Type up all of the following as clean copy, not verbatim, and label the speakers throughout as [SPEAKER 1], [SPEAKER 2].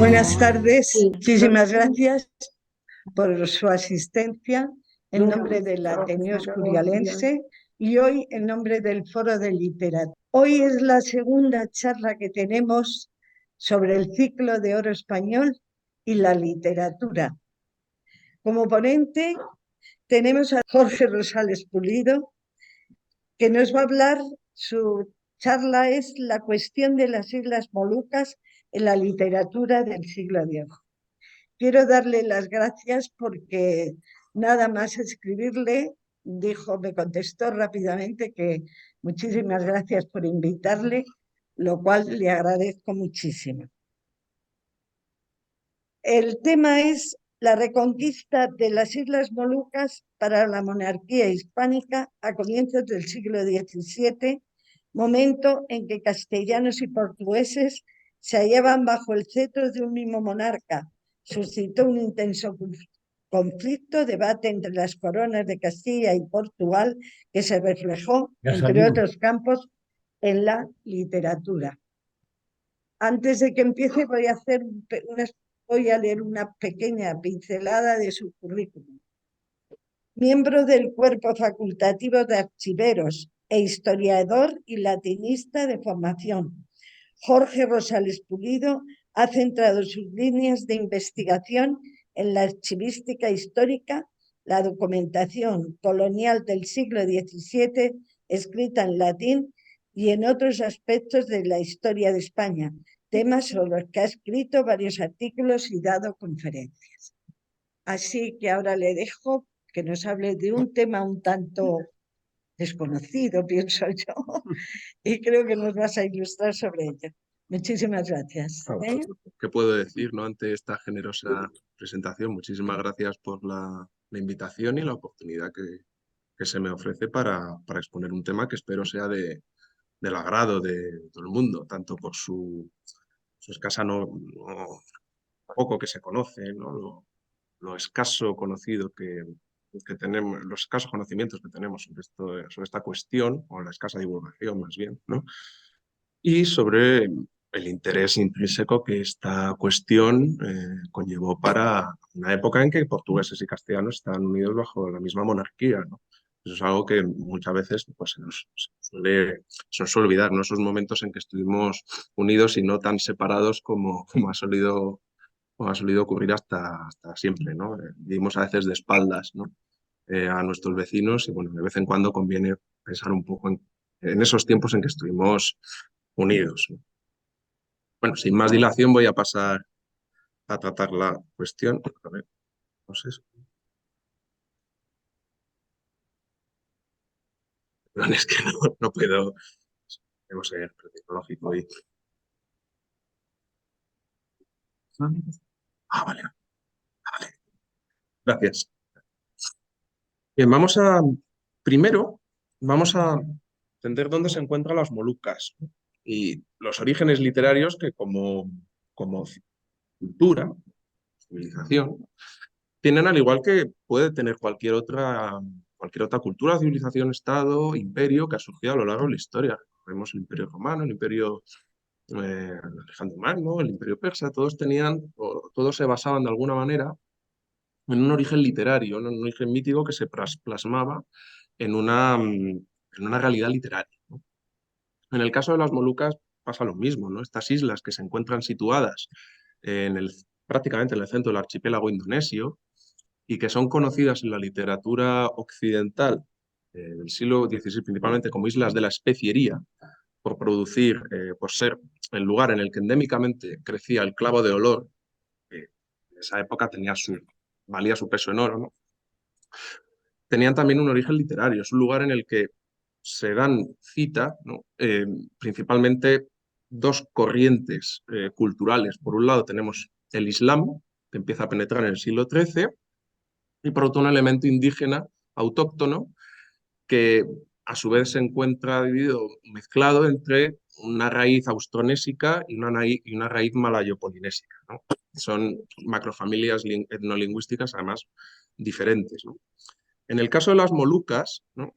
[SPEAKER 1] Buenas tardes,
[SPEAKER 2] Sí,
[SPEAKER 1] muchísimas gracias por su asistencia en nombre del Ateneo Escurialense y hoy en nombre del Foro de Literatura. Hoy es la segunda charla que tenemos sobre el ciclo de oro español y la literatura. Como ponente tenemos a Jorge Rosales Pulido, que nos va a hablar. Su charla es la cuestión de las Islas Molucas en la literatura del siglo X. Quiero darle las gracias porque nada más escribirle, me contestó rápidamente que muchísimas gracias por invitarle, lo cual le agradezco muchísimo. El tema es la reconquista de las Islas Molucas para la monarquía hispánica a comienzos del siglo XVII, momento en que castellanos y portugueses se hallaban bajo el cetro de un mismo monarca. Suscitó un intenso conflicto, debate entre las coronas de Castilla y Portugal, que se reflejó, entre otros campos, en la literatura. Antes de que empiece voy a leer una pequeña pincelada de su currículum. Miembro del cuerpo facultativo de archiveros e historiador y latinista de formación, Jorge Rosales Pulido ha centrado sus líneas de investigación en la archivística histórica, la documentación colonial del siglo XVII, escrita en latín, y en otros aspectos de la historia de España, temas sobre los que ha escrito varios artículos y dado conferencias. Así que ahora le dejo que nos hable de un tema un tanto desconocido, pienso yo, y creo que nos vas a ilustrar sobre ello. Muchísimas gracias.
[SPEAKER 3] ¿Qué puedo decir, no, ante esta generosa presentación? Muchísimas gracias por la invitación y la oportunidad que se me ofrece para exponer un tema que espero sea del agrado de todo el mundo, tanto por su escasa poco que se conoce, ¿no? Lo escaso conocido que tenemos, los escasos conocimientos que tenemos sobre esta cuestión, o la escasa divulgación más bien, ¿no? Y sobre el interés intrínseco que esta cuestión conllevó para una época en que portugueses y castellanos estaban unidos bajo la misma monarquía, ¿no? Eso es algo que muchas veces pues, se nos suele olvidar, ¿no? Esos momentos en que estuvimos unidos y no tan separados como ha solido ocurrir hasta siempre, ¿no? Vivimos a veces de espaldas, ¿no? A nuestros vecinos y bueno, de vez en cuando conviene pensar un poco en esos tiempos en que estuvimos unidos, ¿no? Bueno, sin más dilación voy a pasar a tratar la cuestión. A ver, no sé. Perdón, es que no puedo. Debo ser tecnológico y... Vale. Gracias. Bien, primero vamos a entender dónde se encuentran las Molucas, ¿no? Y los orígenes literarios que como cultura, civilización, tienen, al igual que puede tener cualquier otra cultura, civilización, estado, imperio que ha surgido a lo largo de la historia. Vemos el Imperio Romano, el Imperio Alejandro Magno, el Imperio Persa, todos se basaban de alguna manera en un origen literario, ¿no? En un origen mítico que se plasmaba en una realidad literaria, ¿no? En el caso de las Molucas pasa lo mismo, ¿no? Estas islas que se encuentran situadas prácticamente en el centro del archipiélago indonesio y que son conocidas en la literatura occidental del siglo XVI principalmente como islas de la especiería, por ser el lugar en el que endémicamente crecía el clavo de olor, que en esa época valía su peso en oro, ¿no? Tenían también un origen literario. Es un lugar en el que se dan cita, ¿no? Principalmente dos corrientes culturales. Por un lado tenemos el Islam, que empieza a penetrar en el siglo XIII, y por otro un elemento indígena autóctono que a su vez se encuentra mezclado entre una raíz austronésica y una raíz malayo-polinésica, ¿no? Son macrofamilias etnolingüísticas además diferentes, ¿no? En el caso de las Molucas, ¿no?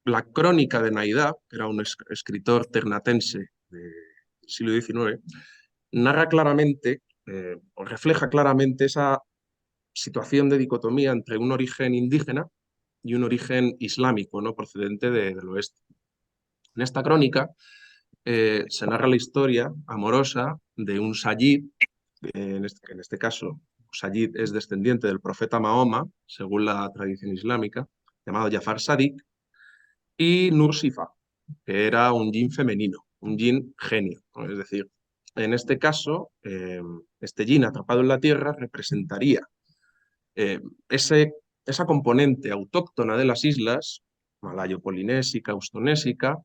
[SPEAKER 3] La crónica de Naidad, que era un escritor ternatense del siglo XIX, narra claramente refleja claramente esa situación de dicotomía entre un origen indígena y un origen islámico, ¿no? Procedente del oeste. En esta crónica se narra la historia amorosa de un Sayyid, en este caso, Sayyid es descendiente del profeta Mahoma, según la tradición islámica, llamado Jafar Sadiq, y Nur Sifa, que era un yin femenino, un yin genio, ¿no? Es decir, en este caso, este yin atrapado en la tierra representaría eh, ese, esa componente autóctona de las islas, malayo-polinésica, austonésica,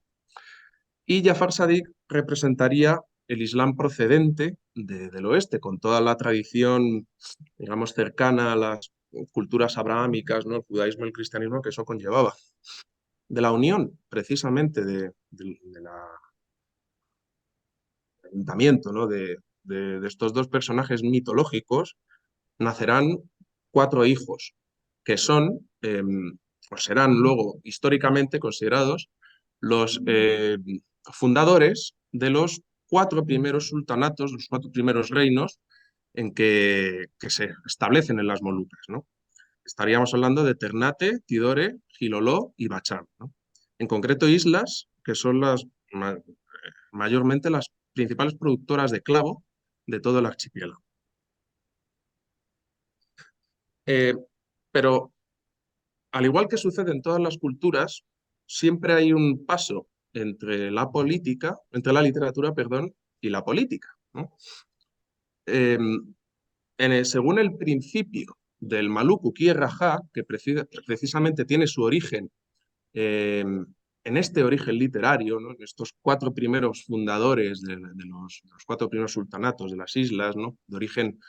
[SPEAKER 3] y Jafar Sadiq representaría el Islam procedente del oeste, con toda la tradición, digamos, cercana a las culturas abrahámicas, ¿no? El judaísmo y el cristianismo que eso conllevaba. De la unión, precisamente, del ayuntamiento, ¿no? De estos dos personajes mitológicos, nacerán 4 hijos, que son, o serán luego históricamente considerados los fundadores de los 4 primeros sultanatos, los 4 primeros reinos en que se establecen en las Molucas, ¿no? Estaríamos hablando de Ternate, Tidore, Giloló y Bachán, ¿no? En concreto, islas que son mayormente las principales productoras de clavo de todo el archipiélago. Eh, pero al igual que sucede en todas las culturas, siempre hay un paso entre la política, entre la literatura, perdón, y la política, ¿no? Eh, según el principio del Maluku Kier Rajá, que precisamente tiene su origen en este origen literario, ¿no? En estos 4 primeros fundadores de los 4 primeros sultanatos de las islas, ¿no? De origen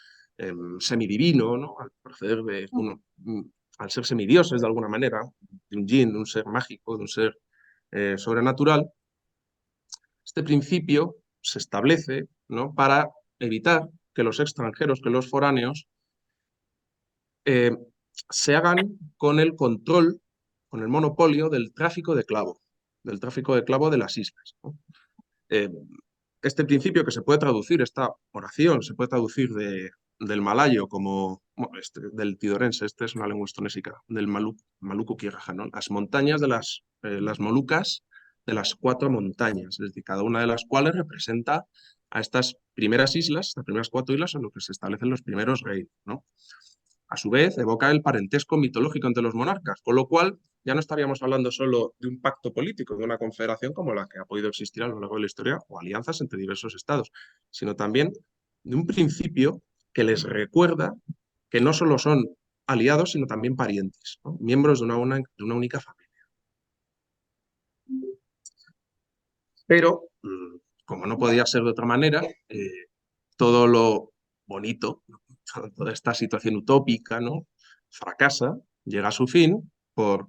[SPEAKER 3] semidivino, ¿no? Al proceder de al ser semidioses de alguna manera, de un yin, de un ser mágico, de un ser sobrenatural, este principio se establece, ¿no? Para evitar que los extranjeros, que los foráneos, eh, se hagan con el control, con el monopolio del tráfico de clavo de las islas, ¿no? Eh, este principio que se puede traducir, esta oración se puede traducir del malayo como, bueno, del tidorense, este es una lengua estonésica, del maluku Quirraja, ¿no? Las montañas de las Molucas, de las 4 montañas, es decir, cada una de las cuales representa a estas primeras islas, las primeras 4 islas en las que se establecen los primeros reinos, ¿no? A su vez, evoca el parentesco mitológico entre los monarcas, con lo cual ya no estaríamos hablando solo de un pacto político, de una confederación como la que ha podido existir a lo largo de la historia, o alianzas entre diversos estados, sino también de un principio que les recuerda que no solo son aliados, sino también parientes, ¿no? Miembros de una única familia. Pero, como no podía ser de otra manera, todo lo bonito, toda esta situación utópica, ¿no? Fracasa, llega a su fin por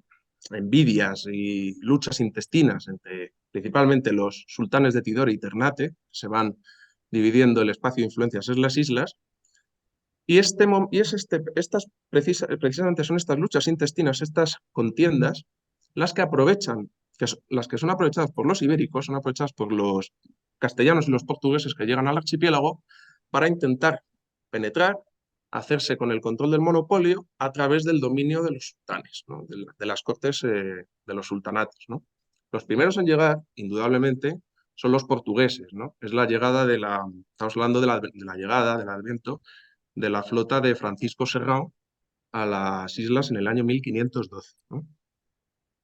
[SPEAKER 3] envidias y luchas intestinas entre principalmente los sultanes de Tidore y Ternate, que se van dividiendo el espacio de influencias en las islas, y, precisamente son estas luchas intestinas, estas contiendas, las que aprovechan, las que son aprovechadas por los ibéricos, son aprovechadas por los castellanos y los portugueses que llegan al archipiélago para intentar penetrar, hacerse con el control del monopolio a través del dominio de los sultanes, ¿no? De las cortes de los sultanatos, ¿no? Los primeros en llegar, indudablemente, son los portugueses, ¿no? Es la llegada estamos hablando de la llegada, del advento de la flota de Francisco Serrao a las islas en el año 1512, ¿no?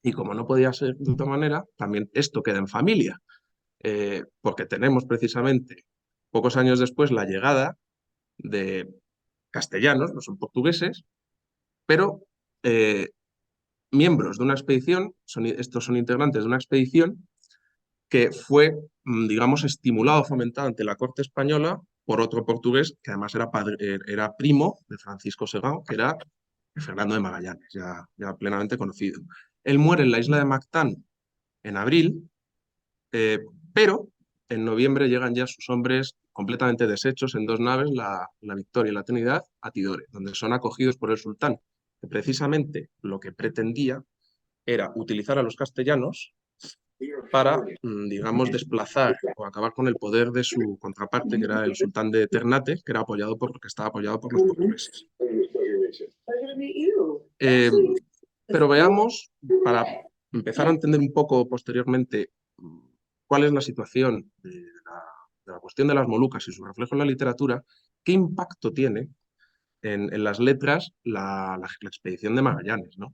[SPEAKER 3] Y como no podía ser de otra manera, también esto queda en familia, porque tenemos precisamente pocos años después la llegada de castellanos, no son portugueses, pero miembros de una expedición, estos son integrantes de una expedición que fue, digamos, estimulado, fomentado ante la corte española por otro portugués que además era primo de Francisco Serrao, que era Fernando de Magallanes, ya plenamente conocido. Él muere en la isla de Mactán en abril, pero en noviembre llegan ya sus hombres completamente deshechos en 2 naves, la Victoria y la Trinidad, a Tidore, donde son acogidos por el sultán, que precisamente lo que pretendía era utilizar a los castellanos para, digamos, desplazar o acabar con el poder de su contraparte, que era el sultán de Ternate, que estaba apoyado por los portugueses. Eh, pero veamos, para empezar a entender un poco posteriormente cuál es la situación de la cuestión de las Molucas y su reflejo en la literatura, qué impacto tiene en las letras la expedición de Magallanes, ¿no?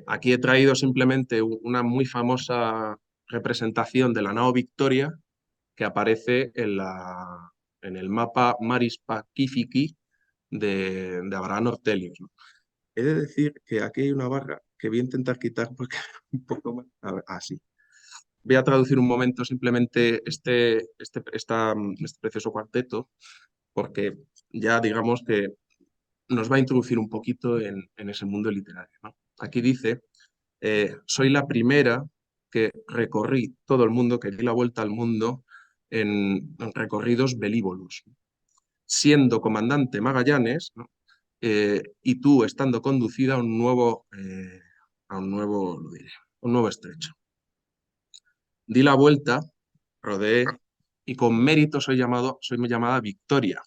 [SPEAKER 3] Aquí he traído simplemente una muy famosa representación de la nao Victoria que aparece en el mapa Maris Pacifici de Abraham Ortelius, ¿no? He de decir que aquí hay una barra que voy a intentar quitar porque un poco más. A ver, así. Voy a traducir un momento simplemente este precioso cuarteto, porque ya digamos que nos va a introducir un poquito en ese mundo literario, ¿no? Aquí dice, soy la primera que recorrí todo el mundo, que di la vuelta al mundo en recorridos belívolos, siendo comandante Magallanes, ¿no? Y tú estando conducida lo diré, un nuevo estrecho. Di la vuelta, rodeé y con mérito soy llamada Victoria.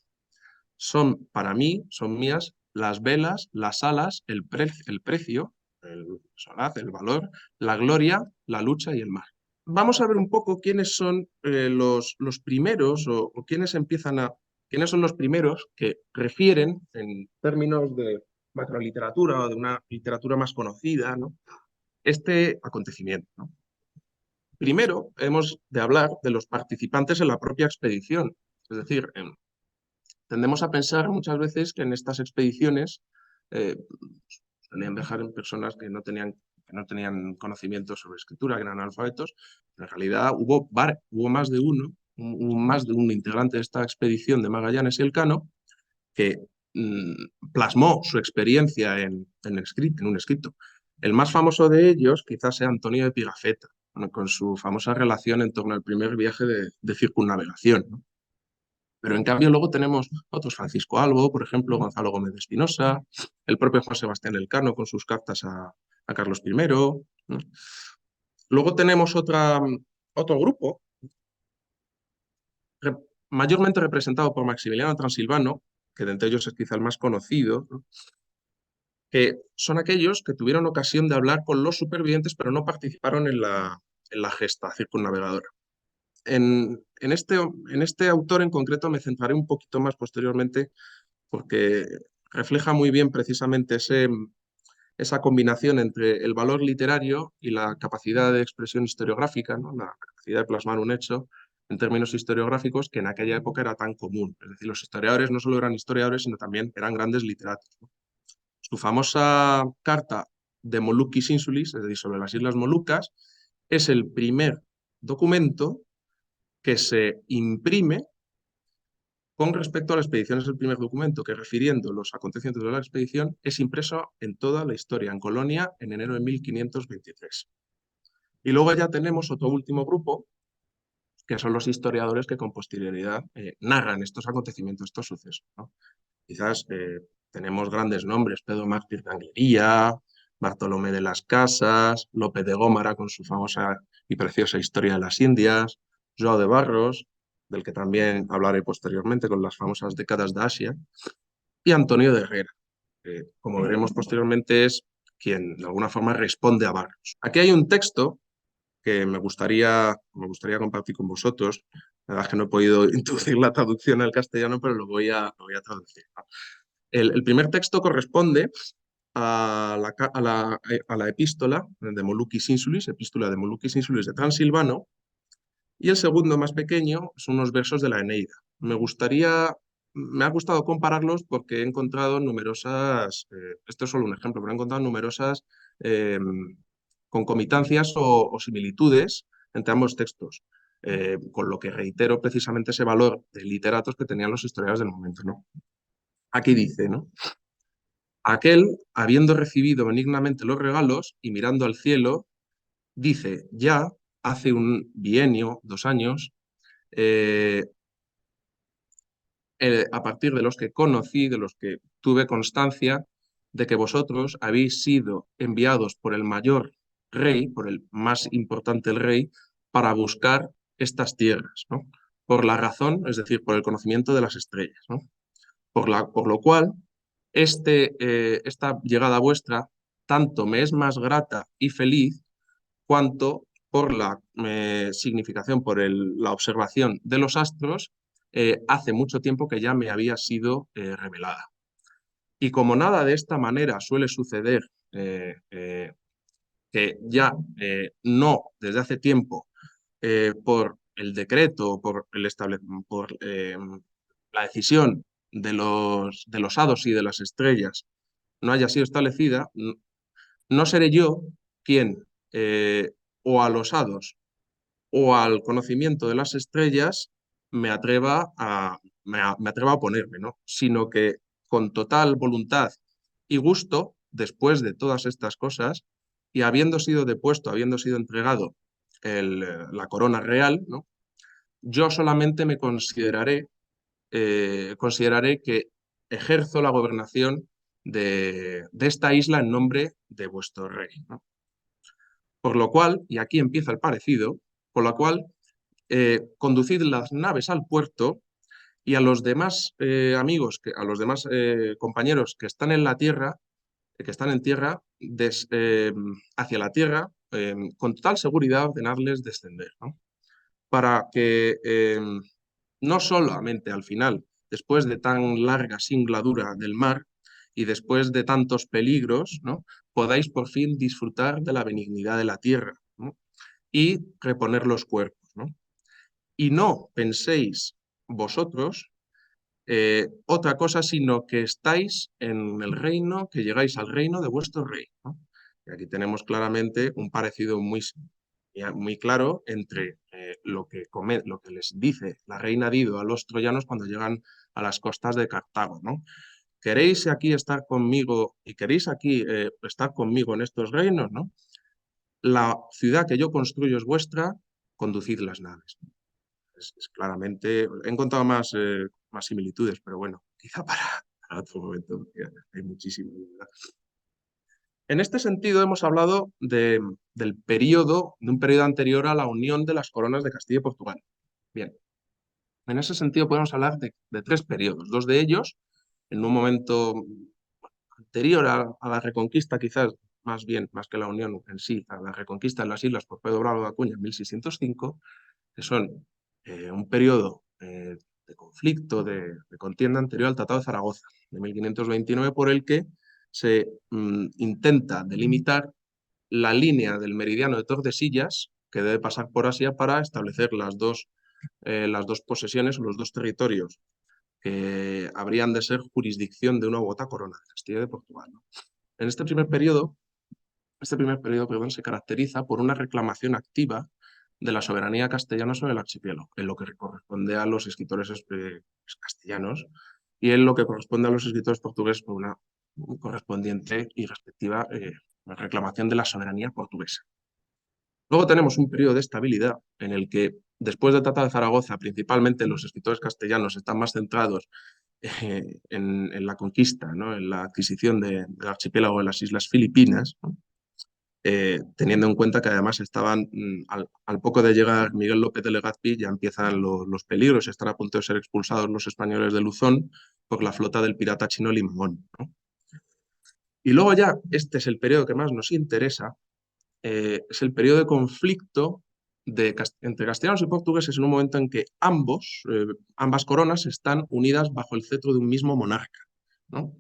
[SPEAKER 3] Para mí, son mías las velas, las alas, el precio, el solaz, el valor, la gloria, la lucha y el mar. Vamos a ver un poco quiénes son los primeros o quiénes son los primeros que refieren en términos de macroliteratura o de una literatura más conocida, ¿no? Este acontecimiento, ¿no? Primero, hemos de hablar de los participantes en la propia expedición. Es decir, tendemos a pensar muchas veces que en estas expediciones eh, solían viajar en personas que no tenían conocimientos sobre escritura, que eran analfabetos. En realidad hubo más de un integrante de esta expedición de Magallanes y Elcano que plasmó su experiencia en un escrito. El más famoso de ellos quizás sea Antonio de Pigafetta, con su famosa relación en torno al primer viaje de circunnavegación, ¿no? Pero en cambio luego tenemos otros, Francisco Albo, por ejemplo, Gonzalo Gómez de Espinosa, el propio Juan Sebastián Elcano con sus cartas a Carlos I, ¿no? Luego tenemos otro grupo, re- mayormente representado por Maximiliano Transilvano, que de entre ellos es quizá el más conocido, ¿no? Que son aquellos que tuvieron ocasión de hablar con los supervivientes, pero no participaron en la gesta circunnavegadora. En este autor en concreto me centraré un poquito más posteriormente porque refleja muy bien precisamente esa combinación entre el valor literario y la capacidad de expresión historiográfica, ¿no? La capacidad de plasmar un hecho en términos historiográficos que en aquella época era tan común. Es decir, los historiadores no solo eran historiadores, sino también eran grandes literatos, ¿no? Su famosa carta de Moluccas Insulis, es decir, sobre las Islas Molucas, es el primer documento que se imprime con respecto a la expedición. Es el primer documento que, refiriendo los acontecimientos de la expedición, es impreso en toda la historia, en Colonia, en enero de 1523. Y luego ya tenemos otro último grupo, que son los historiadores que con posterioridad narran estos acontecimientos, estos sucesos, ¿no? Quizás tenemos grandes nombres, Pedro Mártir de Anglería, Bartolomé de las Casas, Lope de Gómara con su famosa y preciosa Historia de las Indias, Joao de Barros, del que también hablaré posteriormente con las famosas décadas de Asia, y Antonio de Herrera, que como veremos posteriormente es quien de alguna forma responde a Barros. Aquí hay un texto que me gustaría compartir con vosotros. La verdad es que no he podido introducir la traducción al castellano, pero lo voy a traducir, ¿no? El primer texto corresponde a la epístola de Moluccas Insulis, epístola de Moluccas Insulis de Transilvano, y el segundo, más pequeño, son unos versos de la Eneida. Me ha gustado compararlos porque he encontrado esto es solo un ejemplo, pero he encontrado numerosas eh, concomitancias o similitudes entre ambos textos, con lo que reitero precisamente ese valor de literatos que tenían los historiadores del momento, ¿no? Aquí dice, ¿no? Aquel, habiendo recibido benignamente los regalos y mirando al cielo, dice, ya hace un bienio, 2 años, eh, a partir de los que conocí, de los que tuve constancia, de que vosotros habéis sido enviados por el mayor rey, por el más importante el rey, para buscar estas tierras, ¿no? Por la razón, es decir, por el conocimiento de las estrellas, ¿no? Por lo cual, esta llegada vuestra tanto me es más grata y feliz cuanto por la significación, por la observación de los astros, hace mucho tiempo que ya me había sido revelada. Y como nada de esta manera suele suceder, que ya no desde hace tiempo, por el decreto, por la decisión de los hados y de las estrellas, no haya sido establecida, no seré yo quien, o a los hados o al conocimiento de las estrellas, me atreva a oponerme, ¿no? Sino que con total voluntad y gusto, después de todas estas cosas, y habiendo sido depuesto, habiendo sido entregado la corona real, ¿no? Yo solamente consideraré que ejerzo la gobernación de esta isla en nombre de vuestro rey, ¿no? Por lo cual, y aquí empieza el parecido, por lo cual conducid las naves al puerto y a los demás amigos, a los demás compañeros que están en la tierra, que están en tierra, hacia la tierra, con total seguridad ordenarles descender, ¿no? Para que no solamente al final, después de tan larga singladura del mar y después de tantos peligros, ¿no? Podáis por fin disfrutar de la benignidad de la tierra, ¿no? Y reponer los cuerpos, ¿no? Y no penséis vosotros otra cosa, sino que estáis en el reino, que llegáis al reino de vuestro rey, ¿no? Y aquí tenemos claramente un parecido muy claro entre lo que les dice la reina Dido a los troyanos cuando llegan a las costas de Cartago, ¿no? ¿Queréis aquí estar conmigo y queréis aquí estar conmigo en estos reinos, ¿no? La ciudad que yo construyo es vuestra, conducid las naves. Es claramente, he encontrado más similitudes, pero bueno, quizá para otro momento, porque hay muchísimo, ¿verdad? En este sentido hemos hablado de un periodo anterior a la unión de las coronas de Castilla y Portugal. Bien, en ese sentido podemos hablar de tres periodos, dos de ellos en un momento anterior a la Reconquista, quizás más bien, más que la unión en sí, a la Reconquista de las islas por Pedro Bravo de Acuña en 1605, que son un periodo de conflicto, de contienda anterior al Tratado de Zaragoza de 1529, por el que se intenta delimitar la línea del meridiano de Tordesillas, que debe pasar por Asia para establecer las dos posesiones o los dos territorios que habrían de ser jurisdicción de una u otra corona, de Castilla y de Portugal, ¿no? En este primer periodo, perdón, se caracteriza por una reclamación activa de la soberanía castellana sobre el archipiélago, en lo que corresponde a los escritores castellanos y en lo que corresponde a los escritores portugueses por una correspondiente y respectiva reclamación de la soberanía portuguesa. Luego tenemos un periodo de estabilidad en el que, después del Tratado de Zaragoza, principalmente los escritores castellanos están más centrados en la conquista, ¿no? En la adquisición del archipiélago de las Islas Filipinas, ¿no? Teniendo en cuenta que además estaban, al poco de llegar Miguel López de Legazpi, ya empiezan los peligros, están a punto de ser expulsados los españoles de Luzón por la flota del pirata chino Limón, ¿no? Y luego ya, este es el periodo que más nos interesa, es el periodo de conflicto entre castellanos y portugueses en un momento en que ambas coronas están unidas bajo el cetro de un mismo monarca, ¿no?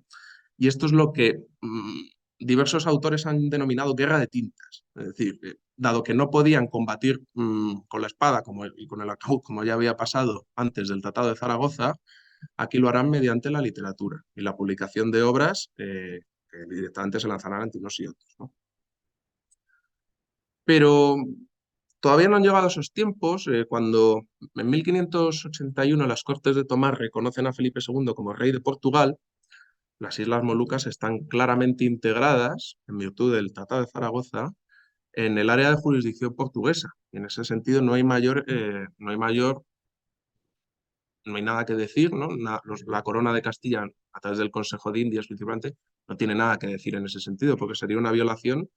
[SPEAKER 3] Y esto es lo que diversos autores han denominado guerra de tintas. Es decir, dado que no podían combatir con la espada y con el arcabuz como ya había pasado antes del Tratado de Zaragoza, aquí lo harán mediante la literatura y la publicación de obras que directamente se lanzarán entre unos y otros, ¿no? Pero todavía no han llegado esos tiempos, cuando en 1581 las Cortes de Tomar reconocen a Felipe II como rey de Portugal. Las Islas Molucas están claramente integradas, en virtud del Tratado de Zaragoza, en el área de jurisdicción portuguesa. Y en ese sentido no hay nada que decir, ¿no? La corona de Castilla, a través del Consejo de Indias principalmente, no tiene nada que decir en ese sentido, porque sería una violación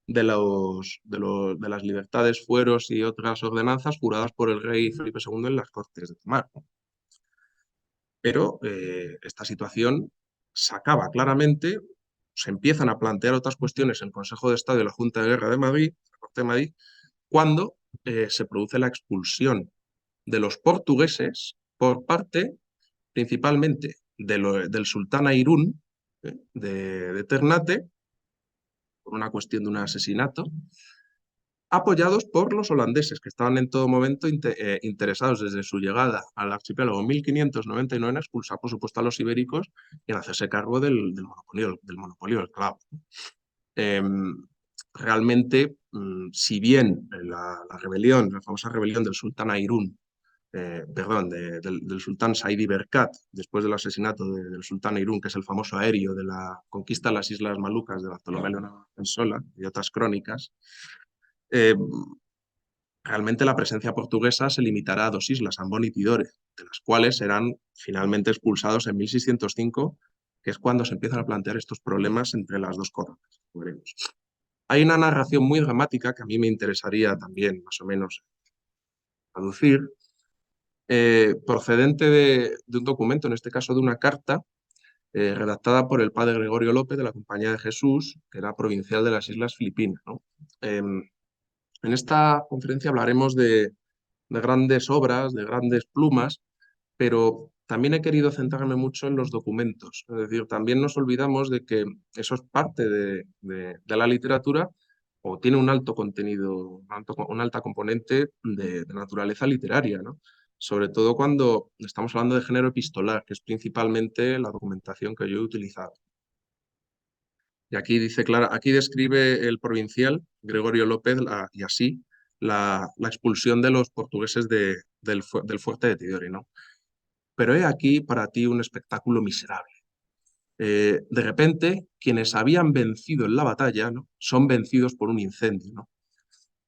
[SPEAKER 3] de las libertades, fueros y otras ordenanzas juradas por el rey Felipe II en las Cortes de Tomar. Pero esta situación se acaba claramente, se empiezan a plantear otras cuestiones en el Consejo de Estado y la Junta de Guerra de Madrid, la Corte de Madrid, cuando se produce la expulsión de los portugueses por parte principalmente del sultán Airún de Ternate, por una cuestión de un asesinato, apoyados por los holandeses, que estaban en todo momento interesados desde su llegada al archipiélago en 1599 en expulsar, por supuesto, a los ibéricos y en hacerse cargo del monopolio del clavo. Realmente, si bien la famosa rebelión del sultán Airún, del sultán Saidi Berkat, después del asesinato del sultán Airún, que es el famoso aéreo de la conquista de las Islas Malucas de Bartolomé Sola y otras crónicas, eh, realmente la presencia portuguesa se limitará a dos islas, Ambón y Tidore, de las cuales serán finalmente expulsados en 1605, que es cuando se empiezan a plantear estos problemas entre las dos coronas. Veremos. Hay una narración muy dramática que a mí me interesaría también, más o menos, traducir, procedente de un documento, en este caso de una carta, redactada por el padre Gregorio López de la Compañía de Jesús, que era provincial de las Islas Filipinas, ¿no? En esta conferencia hablaremos de grandes obras, de grandes plumas, pero también he querido centrarme mucho en los documentos. Es decir, también nos olvidamos de que eso es parte de la literatura o tiene un alto contenido, una alta componente de naturaleza literaria, ¿no? Sobre todo cuando estamos hablando de género epistolar, que es principalmente la documentación que yo he utilizado. Y aquí dice aquí describe el provincial Gregorio López y así la expulsión de los portugueses del fuerte de Tidore, ¿no? Pero he aquí para ti un espectáculo miserable. De repente, quienes habían vencido en la batalla, ¿no?, son vencidos por un incendio, ¿no?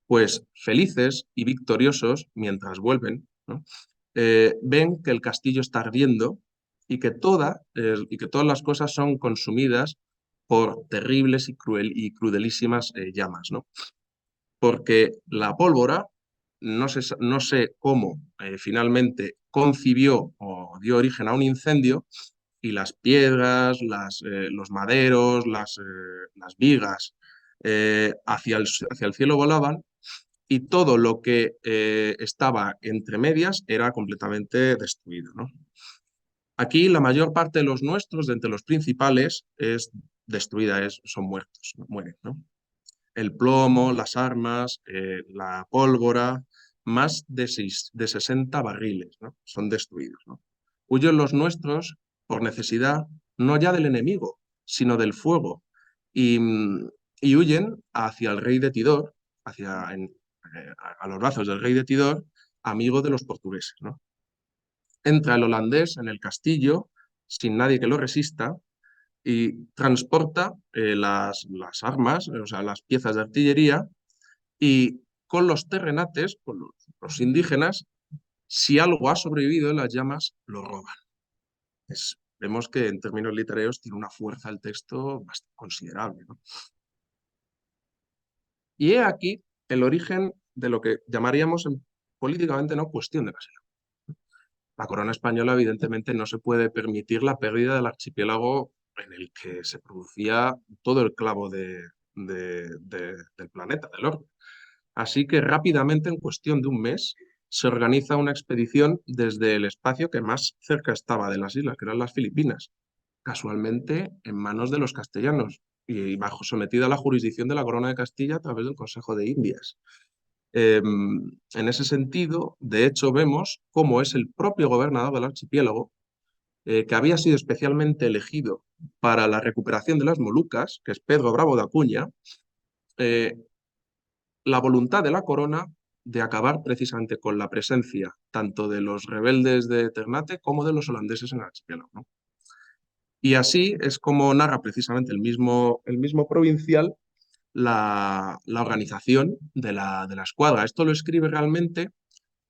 [SPEAKER 3] Pues felices y victoriosos, mientras vuelven, ¿no?, ven que el castillo está ardiendo y que todas las cosas son consumidas por terribles y crudelísimas llamas, ¿no? Porque la pólvora, no sé cómo finalmente concibió o dio origen a un incendio, y las piedras, los maderos, las vigas hacia el cielo volaban, y todo lo que estaba entre medias era completamente destruido, ¿no? Aquí la mayor parte de los nuestros, de entre los principales, es destruida, son muertos, ¿no? Mueren, ¿no? El plomo, las armas, la pólvora, más de 60 barriles, ¿no?, son destruidos, ¿no? Huyen los nuestros por necesidad, no ya del enemigo, sino del fuego, y, y huyen hacia el rey de Tidor, a los brazos del rey de Tidor, amigo de los portugueses, ¿no? Entra el holandés en el castillo, sin nadie que lo resista, y transporta las armas, o sea, las piezas de artillería, y con los terrenates, con los indígenas, si algo ha sobrevivido en las llamas, lo roban. Vemos que en términos literarios tiene una fuerza el texto bastante considerable, ¿no? Y he aquí el origen de lo que llamaríamos políticamente, no, cuestión de Basilio. La corona española, evidentemente, no se puede permitir la pérdida del archipiélago en el que se producía todo el clavo del planeta, del orbe. Así que rápidamente, en cuestión de un mes, se organiza una expedición desde el espacio que más cerca estaba de las islas, que eran las Filipinas, casualmente en manos de los castellanos y sometida a la jurisdicción de la Corona de Castilla a través del Consejo de Indias. En ese sentido, de hecho, vemos cómo es el propio gobernador del archipiélago, que había sido especialmente elegido para la recuperación de las Molucas, que es Pedro Bravo de Acuña, la voluntad de la corona de acabar precisamente con la presencia tanto de los rebeldes de Ternate como de los holandeses en el archipiélago, ¿no? Y así es como narra precisamente el mismo provincial la organización de la escuadra. Esto lo escribe realmente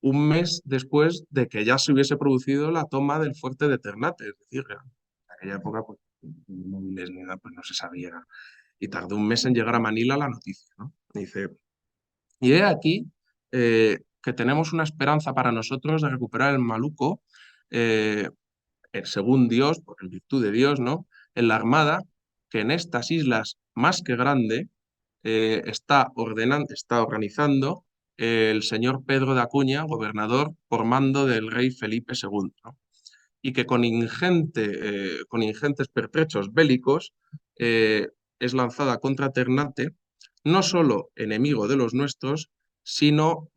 [SPEAKER 3] un mes después de que ya se hubiese producido la toma del fuerte de Ternate. Es decir, en aquella época, pues, móviles ni nada, pues no se sabía y tardó un mes en llegar a Manila la noticia, ¿no? Dice, y he aquí que tenemos una esperanza para nosotros de recuperar el Maluco, según Dios, en virtud de Dios, ¿no? En la Armada, que en estas islas más que grande está organizando el señor Pedro de Acuña, gobernador por mando del rey Felipe II, ¿no? Y que con ingentes pertrechos bélicos es lanzada contra Ternate, no solo enemigo de los nuestros, sino,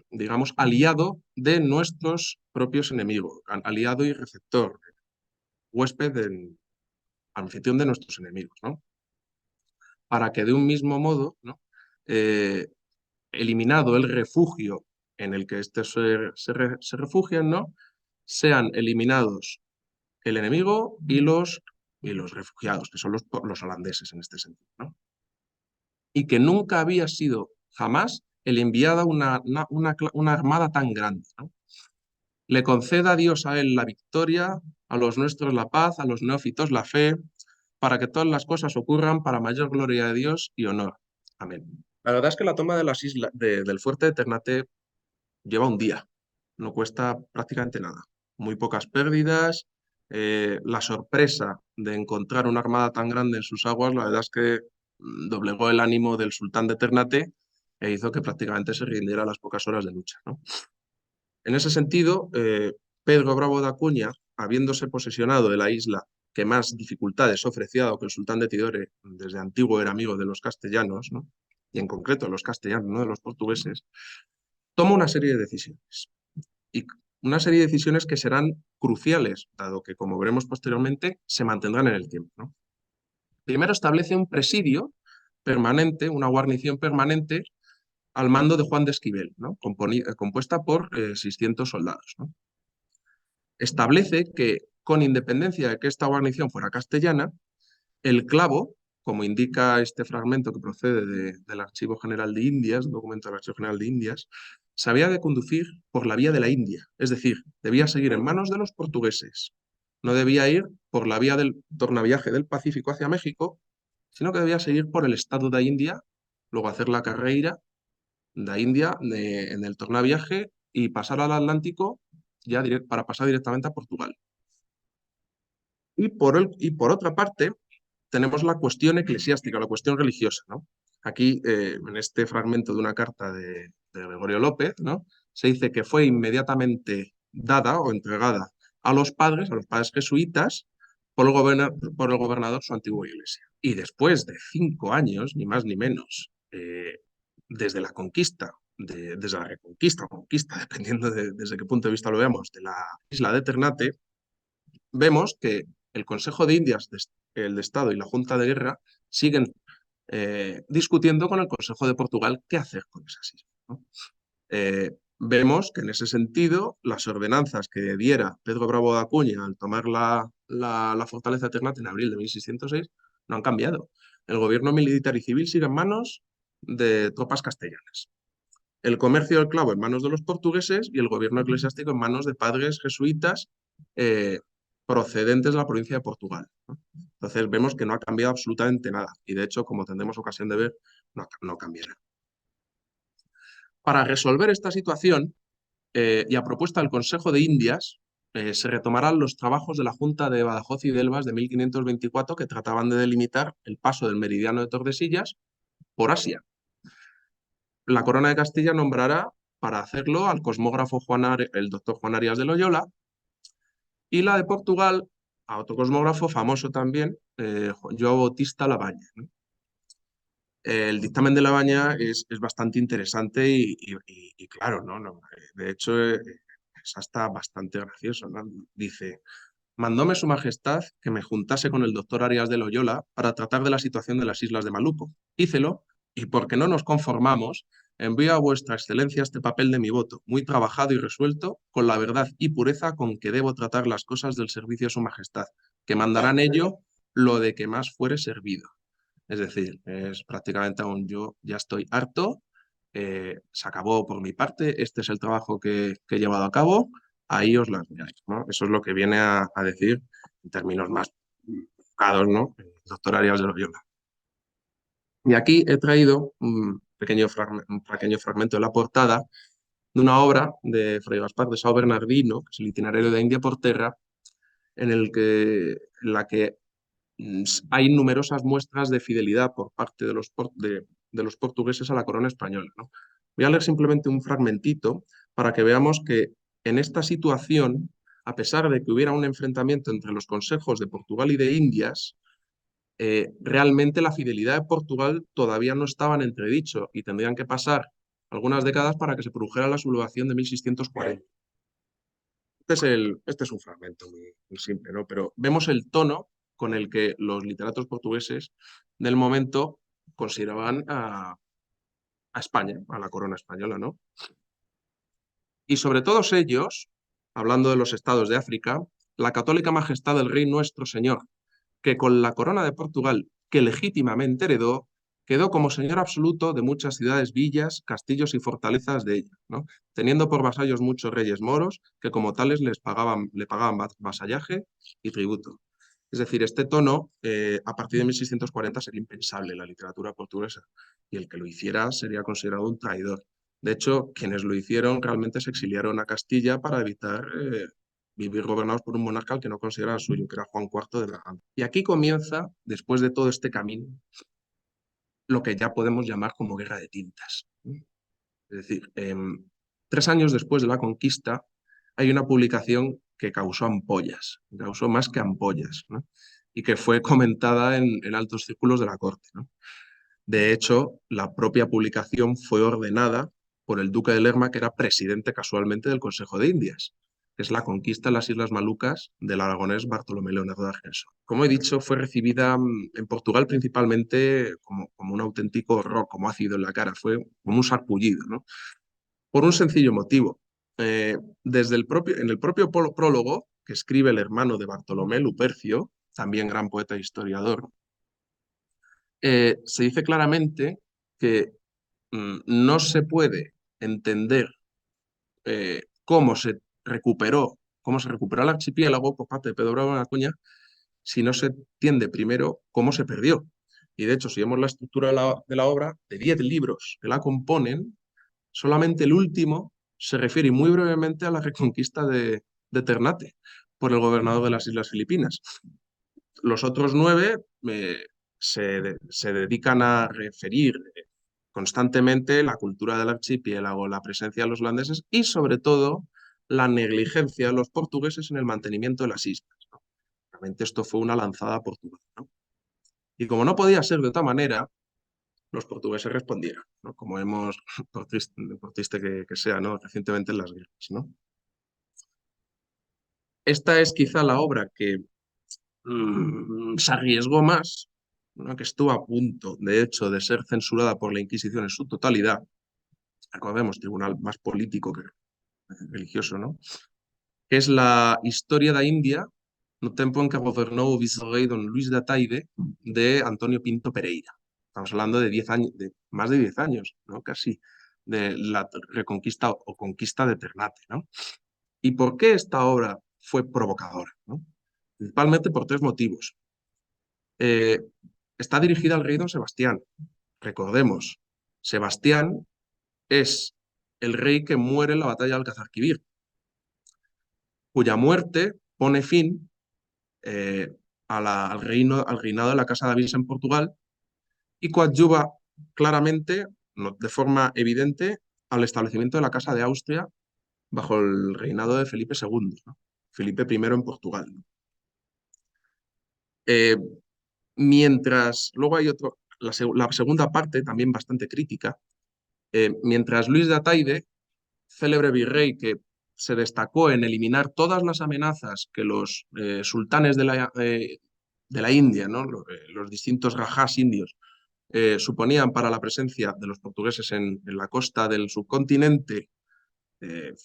[SPEAKER 3] digamos, aliado de nuestros propios enemigos, aliado y receptor, huésped, anfitrión de nuestros enemigos, ¿no? Para que de un mismo modo, ¿no? Eliminado el refugio en el que estos se refugian, ¿no? Sean eliminados el enemigo y los refugiados, que son los holandeses en este sentido, ¿no? Y que nunca había sido jamás el enviada una armada tan grande, ¿no? Le conceda Dios a él la victoria, a los nuestros la paz, a los neófitos la fe, para que todas las cosas ocurran para mayor gloria de Dios y honor. Amén. La verdad es que la toma de las islas, del fuerte de Ternate lleva un día, no cuesta prácticamente nada. Muy pocas pérdidas. La sorpresa de encontrar una armada tan grande en sus aguas, la verdad es que doblegó el ánimo del sultán de Ternate e hizo que prácticamente se rindiera a las pocas horas de lucha, ¿no? En ese sentido, Pedro Bravo de Acuña, habiéndose posesionado de la isla que más dificultades ofrecía, dado que el sultán de Tidore desde antiguo era amigo de los castellanos, ¿no? Y en concreto de los castellanos, no de los portugueses, toma una serie de decisiones. Y una serie de decisiones que serán cruciales, dado que, como veremos posteriormente, se mantendrán en el tiempo, ¿no? Primero establece un presidio permanente, una guarnición permanente al mando de Juan de Esquivel, ¿no? Compuesta por 600 soldados, ¿no? Establece que, con independencia de que esta guarnición fuera castellana, el clavo, como indica este fragmento que procede del Archivo General de Indias, un documento del Archivo General de Indias, se había de conducir por la vía de la India, es decir, debía seguir en manos de los portugueses. No debía ir por la vía del tornaviaje del Pacífico hacia México, sino que debía seguir por el estado de India, luego hacer la carrera de India en el tornaviaje y pasar al Atlántico ya para pasar directamente a Portugal. Y por otra parte, tenemos la cuestión eclesiástica, la cuestión religiosa, ¿no? Aquí, en este fragmento de una carta de Gregorio López, ¿no? Se dice que fue inmediatamente dada o entregada a los padres jesuitas, por el gobernador su antigua iglesia. Y después de 5 años, ni más ni menos, desde la conquista, desde la reconquista o conquista, dependiendo desde qué punto de vista lo veamos, de la isla de Ternate, vemos que el Consejo de Indias, el de Estado y la Junta de Guerra siguen discutiendo con el Consejo de Portugal qué hacer con esas islas, ¿no? Vemos que en ese sentido las ordenanzas que diera Pedro Bravo de Acuña al tomar la fortaleza de Ternate en abril de 1606 no han cambiado. El gobierno militar y civil sigue en manos de tropas castellanas. El comercio del clavo en manos de los portugueses y el gobierno eclesiástico en manos de padres jesuitas procedentes de la provincia de Portugal, ¿no? Entonces vemos que no ha cambiado absolutamente nada y de hecho, como tendremos ocasión de ver, no cambiará. Para resolver esta situación y a propuesta del Consejo de Indias, se retomarán los trabajos de la Junta de Badajoz y de Elvas de 1524 que trataban de delimitar el paso del meridiano de Tordesillas por Asia. La Corona de Castilla nombrará para hacerlo al cosmógrafo el doctor Juan Arias de Loyola, y la de Portugal a otro cosmógrafo famoso también, João Bautista Labaña, ¿no? El dictamen de Labaña es bastante interesante y claro, ¿no? De hecho, es hasta bastante gracioso, ¿no? Dice, mandóme su majestad que me juntase con el doctor Arias de Loyola para tratar de la situación de las islas de Maluco. Hícelo, y porque no nos conformamos, envío a vuestra excelencia este papel de mi voto, muy trabajado y resuelto, con la verdad y pureza con que debo tratar las cosas del servicio de su majestad, que mandarán ello lo de que más fuere servido. Es decir, es prácticamente aún yo ya estoy harto, se acabó por mi parte, este es el trabajo que he llevado a cabo, ahí os las miráis, ¿no? Eso es lo que viene a decir en términos más educados, ¿no? El doctor Arias de Loyola. Y aquí he traído un pequeño fragmento de la portada de una obra de Fray Gaspar de Sao Bernardino, que es el Itinerario de India por Terra, en la que hay numerosas muestras de fidelidad por parte de los portugueses a la corona española, ¿no? Voy a leer simplemente un fragmentito para que veamos que en esta situación, a pesar de que hubiera un enfrentamiento entre los consejos de Portugal y de Indias, realmente la fidelidad de Portugal todavía no estaba en entredicho y tendrían que pasar algunas décadas para que se produjera la sublevación de 1640. Este es un fragmento muy simple, ¿no? Pero vemos el tono con el que los literatos portugueses del momento consideraban a España, a la corona española, ¿no? Y sobre todos ellos, hablando de los estados de África, la católica majestad del rey nuestro señor, que con la corona de Portugal, que legítimamente heredó, quedó como señor absoluto de muchas ciudades, villas, castillos y fortalezas de ella, ¿no? Teniendo por vasallos muchos reyes moros, que como tales le pagaban vasallaje y tributo. Es decir, este tono, a partir de 1640, sería impensable en la literatura portuguesa, y el que lo hiciera sería considerado un traidor. De hecho, quienes lo hicieron realmente se exiliaron a Castilla para evitar vivir gobernados por un monarca al que no consideraba suyo, que era Juan IV de Braganza. Y aquí comienza, después de todo este camino, lo que ya podemos llamar como guerra de tintas. Es decir, 3 años después de la conquista, hay una publicación que causó ampollas, causó más que ampollas, ¿no? Y que fue comentada en altos círculos de la corte, ¿no? De hecho, la propia publicación fue ordenada por el duque de Lerma, que era presidente casualmente del Consejo de Indias, que es la conquista de las Islas Malucas del aragonés Bartolomé Leonardo de Argensola. Como he dicho, fue recibida en Portugal principalmente como un auténtico horror, como ácido en la cara, fue como un sarpullido, ¿no? Por un sencillo motivo. En el propio prólogo que escribe el hermano de Bartolomé, Lupercio, también gran poeta e historiador, se dice claramente que no se puede entender cómo se recuperó el archipiélago por parte de Pedro Bravo de Acuña si no se entiende primero cómo se perdió. Y de hecho, si vemos la estructura de la obra, de 10 libros que la componen, solamente el último se refiere muy brevemente a la reconquista de Ternate por el gobernador de las Islas Filipinas. Los otros 9 se dedican a referir constantemente la cultura del archipiélago, la presencia de los holandeses y, sobre todo, la negligencia de los portugueses en el mantenimiento de las islas, ¿no? Realmente esto fue una lanzada a Portugal, ¿no? Y como no podía ser de otra manera, los portugueses respondieron, ¿no? Como hemos, por triste que sea, ¿no? Recientemente en las guerras, ¿no? Esta es quizá la obra que se arriesgó más, ¿no? Que estuvo a punto, de hecho, de ser censurada por la Inquisición en su totalidad. Recordemos, tribunal más político que religioso, ¿no? Que es la Historia de India, no tempo en que gobernó o vicerey don Luis de Ataide, de Antonio Pinto Pereira. Estamos hablando de 10 años, de más de 10 años, ¿no? Casi, de la reconquista o conquista de Ternate, ¿no? ¿Y por qué esta obra fue provocadora, ¿no? Principalmente por 3 motivos. Eh, Está dirigida al rey don Sebastián. Recordemos, Sebastián es el rey que muere en la batalla de Alcazarquivir, cuya muerte pone fin al reinado de la Casa de Avís en Portugal y coadyuva claramente, no, de forma evidente, al establecimiento de la Casa de Austria bajo el reinado de Felipe II, ¿no? Felipe I en Portugal, ¿no? Eh, Mientras, luego hay la segunda parte, también bastante crítica, mientras Luis de Ataide, célebre virrey que se destacó en eliminar todas las amenazas que los sultanes de la India, ¿no? Los distintos rajás indios, suponían para la presencia de los portugueses en la costa del subcontinente,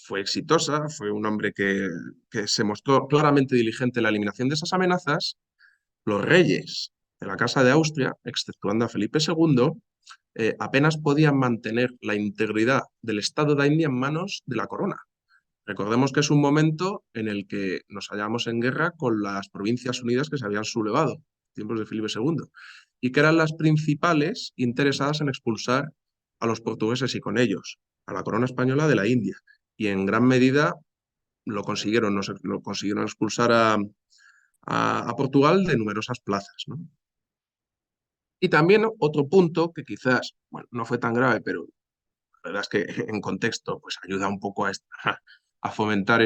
[SPEAKER 3] fue exitosa, fue un hombre que se mostró claramente diligente en la eliminación de esas amenazas. Los reyes de la Casa de Austria, exceptuando a Felipe II, apenas podían mantener la integridad del Estado de India en manos de la corona. Recordemos que es un momento en el que nos hallamos en guerra con las Provincias Unidas que se habían sublevado, tiempos de Felipe II. y que eran las principales interesadas en expulsar a los portugueses y con ellos a la corona española de la India. Y en gran medida lo consiguieron, lo consiguieron expulsar a Portugal de numerosas plazas, ¿no? Y también otro punto que quizás, bueno, no fue tan grave, pero la verdad es que en contexto pues ayuda un poco a fomentar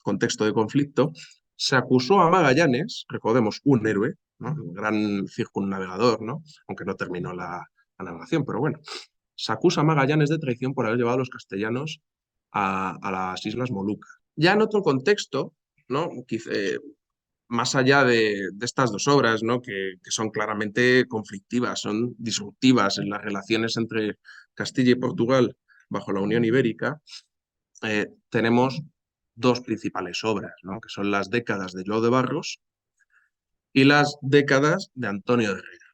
[SPEAKER 3] contexto de conflicto. Se acusó a Magallanes, recordemos, un héroe, ¿no? Un gran circunnavegador, ¿no? Aunque no terminó la navegación, pero bueno. Se acusa a Magallanes de traición por haber llevado a los castellanos a las Islas Molucas. Ya en otro contexto, ¿no? Más allá de estas dos obras, ¿no? Que son claramente conflictivas, son disruptivas en las relaciones entre Castilla y Portugal bajo la Unión Ibérica, tenemos dos principales obras, ¿no? Que son las décadas de Joao de Barros y las décadas de Antonio de Herrera.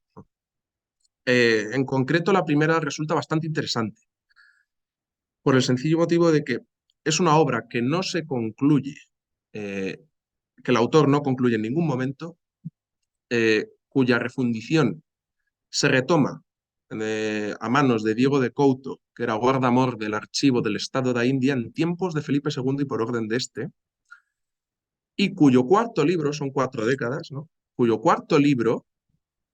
[SPEAKER 3] En concreto, la primera resulta bastante interesante, por el sencillo motivo de que es una obra que no se concluye, que el autor no concluye en ningún momento, cuya refundición se retoma a manos de Diego de Couto, que era guardamor del archivo del Estado de India en tiempos de Felipe II y por orden de este, y cuyo cuarto libro, son 4 décadas, ¿no? Cuyo cuarto libro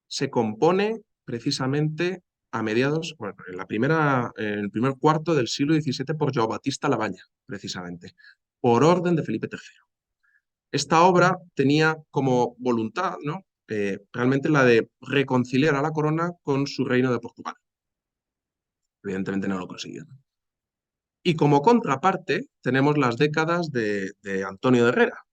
[SPEAKER 3] se compone precisamente a mediados, bueno, en el primer cuarto del siglo XVII por João Batista Labaña, precisamente, por orden de Felipe III. Esta obra tenía como voluntad, ¿no? Realmente la de reconciliar a la corona con su reino de Portugal. Evidentemente no lo consiguió. Y como contraparte tenemos las décadas de Antonio de Herrera,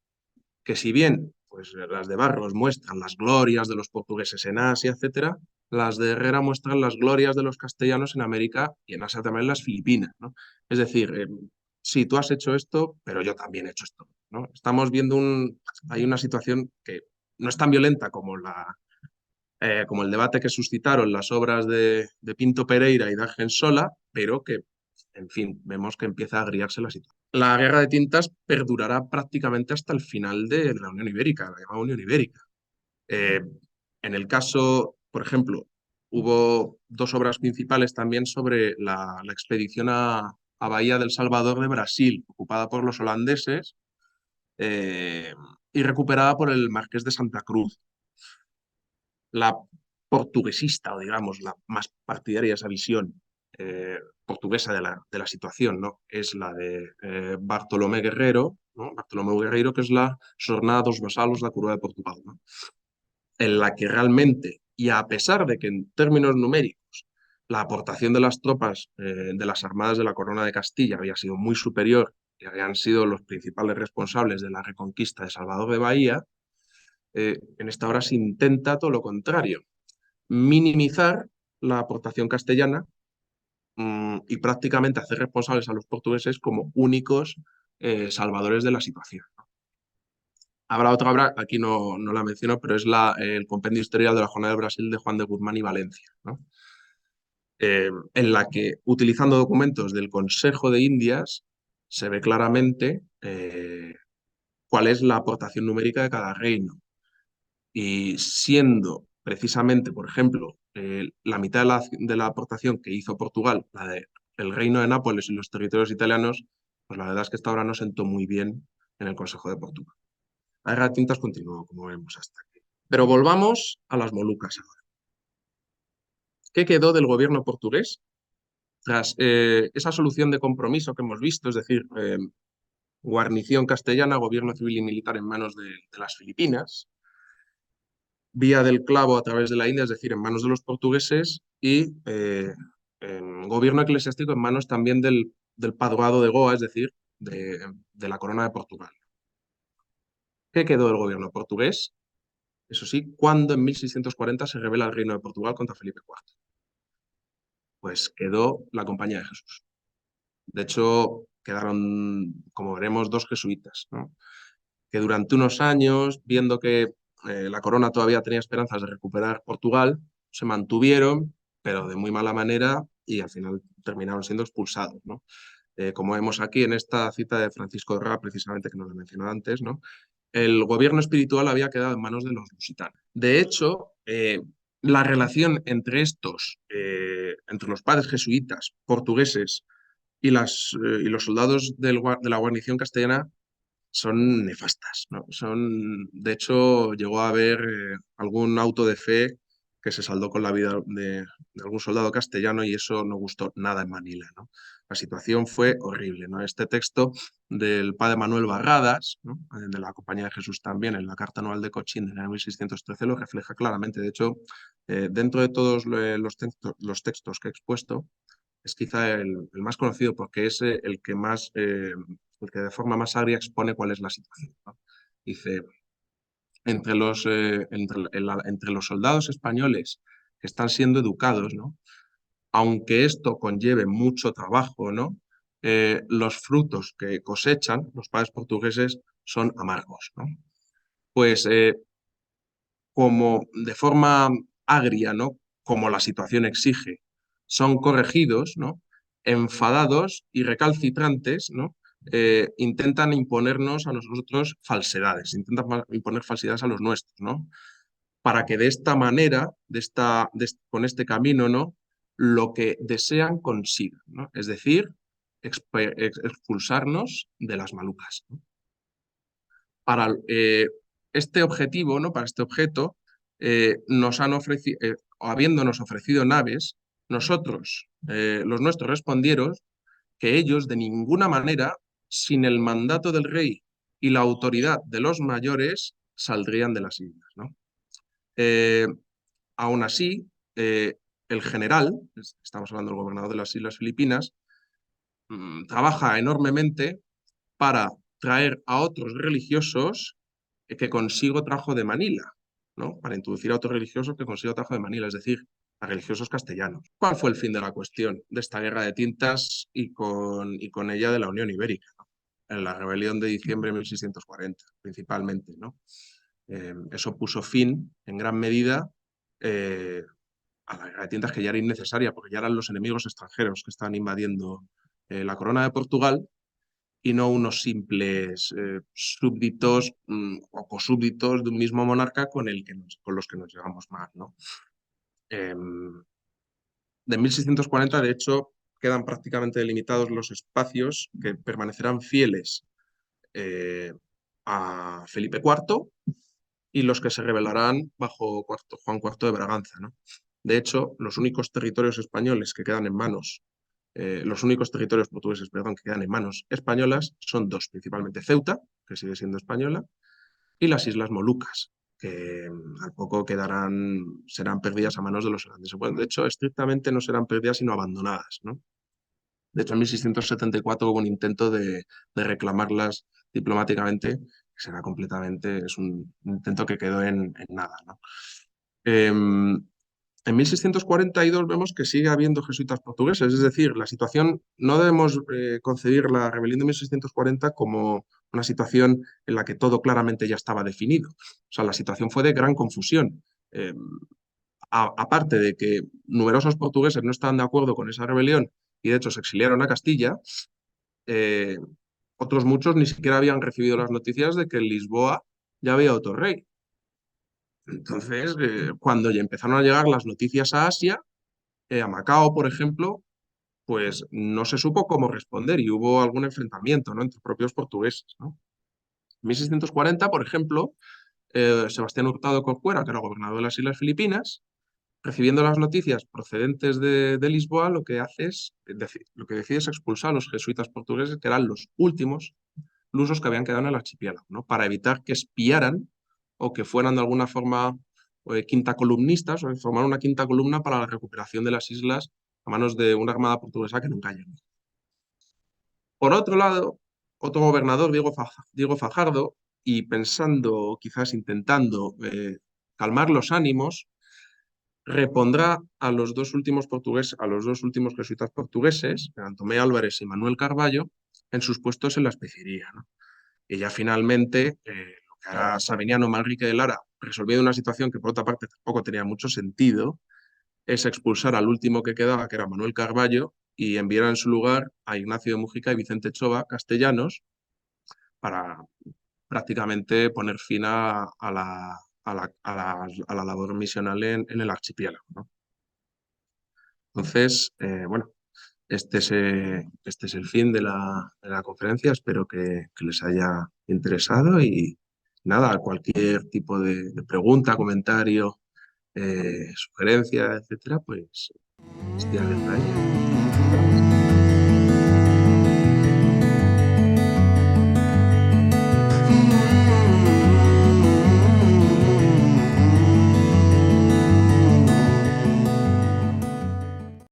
[SPEAKER 3] que si bien pues, las de Barros muestran las glorias de los portugueses en Asia, etc., las de Herrera muestran las glorias de los castellanos en América y en Asia también en las Filipinas, ¿no? Es decir, sí, tú has hecho esto, pero yo también he hecho esto, ¿no? Estamos viendo hay una situación que no es tan violenta como el debate que suscitaron las obras de Pinto Pereira y de Argensola, pero que, en fin, vemos que empieza a agriarse la situación. La guerra de tintas perdurará prácticamente hasta el final de la Unión Ibérica, la llamada Unión Ibérica. En el caso, por ejemplo, hubo dos obras principales también sobre la expedición a Bahía del Salvador de Brasil, ocupada por los holandeses y recuperada por el Marqués de Santa Cruz. La portuguesista, o digamos, la más partidaria de esa visión portuguesa de la situación, ¿no? Es la de Bartolomé Guerreiro, ¿no? Bartolomé Guerreiro, que es la Jornada dos Vasalos da Coroa de Portugal, ¿no? En la que realmente, y a pesar de que en términos numéricos la aportación de las tropas de las armadas de la Corona de Castilla había sido muy superior y habían sido los principales responsables de la reconquista de Salvador de Bahía, en esta obra se intenta todo lo contrario, minimizar la aportación castellana y prácticamente hacer responsables a los portugueses como únicos salvadores de la situación. Habrá otra obra, aquí no la menciono, pero es el Compendio Historial de la Jornada de Brasil de Juan de Guzmán y Valencia, ¿no? En la que, utilizando documentos del Consejo de Indias, se ve claramente cuál es la aportación numérica de cada reino. Y siendo precisamente, por ejemplo, la mitad de la aportación que hizo Portugal, la del Reino de Nápoles y los territorios italianos, pues la verdad es que esta obra no sentó muy bien en el Consejo de Portugal. La guerra de tintas continuó, como vemos hasta aquí. Pero volvamos a las Molucas ahora. ¿Qué quedó del gobierno portugués tras esa solución de compromiso que hemos visto? Es decir, guarnición castellana, gobierno civil y militar en manos de las Filipinas, vía del clavo a través de la India, es decir, en manos de los portugueses, y gobierno eclesiástico en manos también del Padroado de Goa, es decir, de la Corona de Portugal. ¿Qué quedó del gobierno portugués? Eso sí, cuando en 1640 se rebela el Reino de Portugal contra Felipe IV. Pues quedó la Compañía de Jesús. De hecho, quedaron, como veremos, dos jesuitas, ¿no? Que durante unos años, viendo que la corona todavía tenía esperanzas de recuperar Portugal, se mantuvieron, pero de muy mala manera, y al final terminaron siendo expulsados, ¿no? Como vemos aquí en esta cita de Francisco de Rá, precisamente que nos lo mencionó antes, ¿no? el gobierno espiritual había quedado en manos de los lusitanos. De hecho, la relación entre entre los padres jesuitas portugueses y los soldados de la guarnición castellana son nefastas, ¿no? De hecho, llegó a haber algún auto de fe que se saldó con la vida de algún soldado castellano y eso no gustó nada en Manila, ¿no? La situación fue horrible, ¿no? Este texto del padre Manuel Barradas, ¿no? De la Compañía de Jesús también, en la Carta Anual de Cochín de 1613, lo refleja claramente. De hecho, dentro de todos los textos que he expuesto, es quizá el más conocido porque es el que de forma más agria expone cuál es la situación, ¿no? Dice, entre los soldados españoles que están siendo educados, ¿no? Aunque esto conlleve mucho trabajo, ¿no? Los frutos que cosechan los padres portugueses son amargos, ¿no? Pues como de forma agria, ¿no? Como la situación exige, son corregidos, ¿no? Enfadados y recalcitrantes, ¿no? Intentan imponernos a nosotros falsedades, intentan imponer falsedades a los nuestros, ¿no? Para que de esta manera, con este camino, ¿no? Lo que desean consigan, ¿no? Es decir, expulsarnos de las Malucas, ¿no? Para este objetivo, ¿no? Para este objeto, nos han ofrecido, habiéndonos ofrecido naves, nosotros, los nuestros respondieron que ellos de ninguna manera, sin el mandato del rey y la autoridad de los mayores, saldrían de las islas, ¿no? Eh, Aún así, el general, estamos hablando del gobernador de las Islas Filipinas, trabaja enormemente para traer a otros religiosos que consigo trajo de Manila, ¿no? Para introducir a otros religiosos que consigo trajo de Manila, es decir, a religiosos castellanos. ¿Cuál fue el fin de la cuestión de esta guerra de tintas y con ella de la Unión Ibérica, ¿no? En la rebelión de diciembre de 1640, principalmente, ¿no? Eso puso fin, en gran medida, a la guerra de tintas, que ya era innecesaria, porque ya eran los enemigos extranjeros que estaban invadiendo la corona de Portugal y no unos simples súbditos o cosúbditos de un mismo monarca con los que nos llevamos mal, ¿no? De 1640, de hecho, quedan prácticamente delimitados los espacios que permanecerán fieles eh, a Felipe IV y los que se rebelarán bajo Juan IV de Braganza, ¿no? De hecho, los únicos territorios españoles que quedan en manos, los únicos territorios portugueses, perdón, que quedan en manos españolas son dos, principalmente Ceuta, que sigue siendo española, y las Islas Molucas, que al poco serán perdidas a manos de los holandeses. Bueno, de hecho, estrictamente no serán perdidas, sino abandonadas, ¿no? De hecho, en 1674 hubo un intento de reclamarlas diplomáticamente, es un intento que quedó en nada, ¿no? En 1642 vemos que sigue habiendo jesuitas portugueses, es decir, la situación, no debemos concebir la rebelión de 1640 como una situación en la que todo claramente ya estaba definido. O sea, la situación fue de gran confusión. Aparte de que numerosos portugueses no estaban de acuerdo con esa rebelión y de hecho se exiliaron a Castilla, eh, otros muchos ni siquiera habían recibido las noticias de que en Lisboa ya había otro rey. Entonces, cuando ya empezaron a llegar las noticias a Asia, a Macao, por ejemplo, pues no se supo cómo responder y hubo algún enfrentamiento, ¿no? Entre propios portugueses, ¿no? En 1640, por ejemplo, Sebastián Hurtado Corcuera, que era gobernador de las Islas Filipinas, recibiendo las noticias procedentes de Lisboa, lo que decide es expulsar a los jesuitas portugueses, que eran los últimos lusos que habían quedado en el archipiélago, ¿no? Para evitar que espiaran o que fueran de alguna forma quinta columnistas o formar una quinta columna para la recuperación de las islas a manos de una armada portuguesa que nunca llegó. Por otro lado, otro gobernador, Diego Fajardo, y pensando, quizás intentando calmar los ánimos, repondrá a los dos últimos jesuitas portugueses, Tomé Álvarez y Manuel Carballo, en sus puestos en la especiería, ¿no? Y ya finalmente, lo que hará Sabiniano Manrique de Lara, resolviendo una situación que por otra parte tampoco tenía mucho sentido, es expulsar al último que quedaba, que era Manuel Carballo, y enviar en su lugar a Ignacio de Mújica y Vicente Chova, castellanos, para prácticamente poner fin a la labor misional en el archipiélago, ¿no? Entonces, bueno, este es el fin de la conferencia. Espero que les haya interesado y nada, cualquier tipo de pregunta, comentario, sugerencia, etcétera, pues estoy abierto a ello.